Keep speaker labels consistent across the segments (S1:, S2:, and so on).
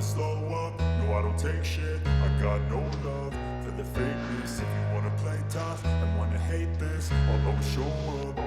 S1: slow up, no I don't take shit. I got no love for the fakeness. If you wanna play tough and wanna hate this, I'll always show up.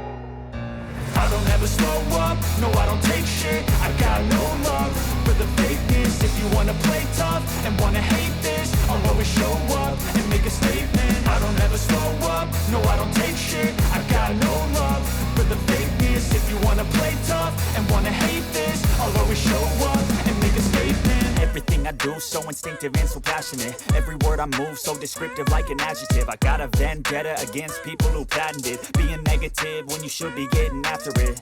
S1: I don't ever slow up, no I don't take shit. I got no love for the fakeness. If you wanna play tough and wanna hate this, I'll always show up and make a statement. I don't ever slow up, no I don't take shit. I got no love for the fakeness. If you wanna play tough and wanna hate this, I'll always show up and make a statement. Everything I do so instinctive and so passionate. Every word I move so descriptive like an adjective. I got a vendetta against people who patented being negative when you should be getting after it.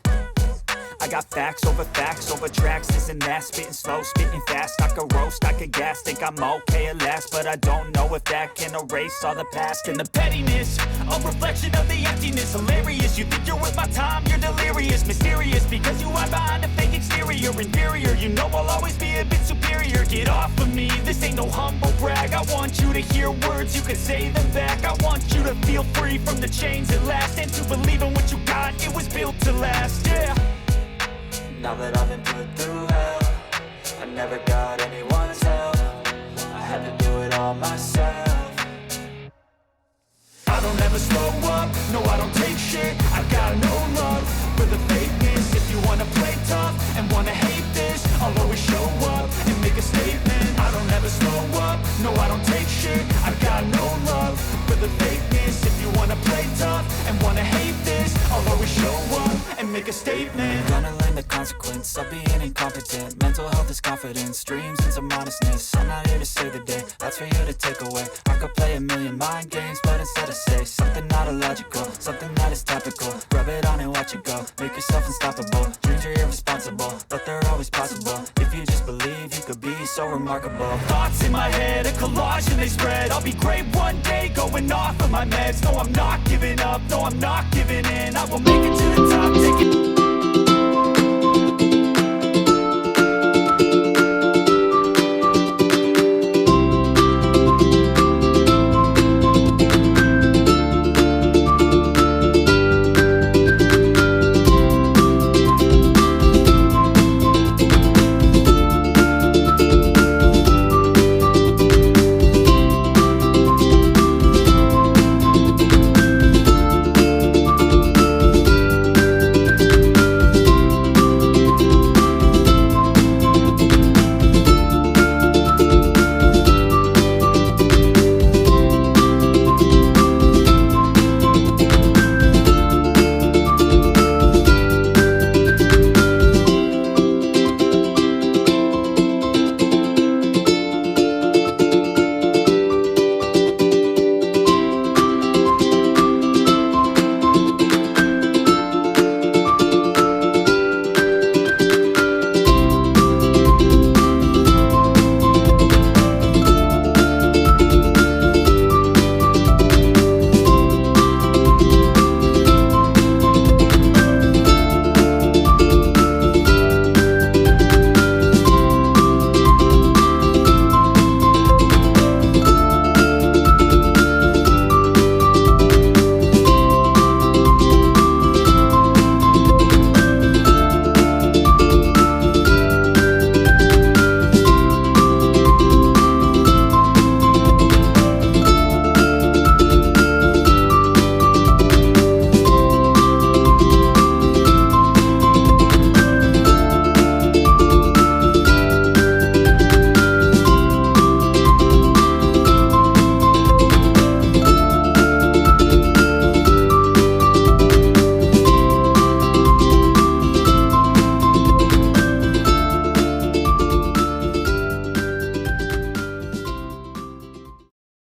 S1: I got facts over tracks, this and that. Spitting slow, spitting fast. I could roast, I could gas. Think I'm okay at last, but I don't know if that can erase all the past. And the pettiness, a reflection of the emptiness. Hilarious, you think you're worth my time, you're delirious. Mysterious, because you hide behind a fake exterior. Inferior, you know I'll always be a bit superior. Get off of me, this ain't no humble brag. I want you to hear words, you can say them back. I want you to feel free from the chains at last, and to believe in what you got, it was built to last, yeah.
S2: Now that I've been put through hell, I never got anyone's help. I had to do it all myself.
S1: I don't ever slow up, no I don't take shit. I got no love for the fakeness. If you wanna play tough and wanna hate this, I'll always show up and make a statement. I don't ever slow up, no I don't take shit. I got no love for the fakeness. If you wanna play tough and wanna hate this, I'll always show up and make a statement.
S2: Gonna learn the consequence of being incompetent. Mental health is confidence, dreams and some honestness. I'm not here to save the day, that's for you to take away. I could play a million mind games, but instead I say something not illogical, something that is topical. Rub it on and watch it go, make yourself unstoppable. Dreams are irresponsible, but they're always possible. If you just believe, you could be so remarkable.
S1: Thoughts in my head, a collage and they spread. I'll be great one day, going off of my meds. No, I'm not giving up, no, I'm not giving in. I will make it to the top, take it.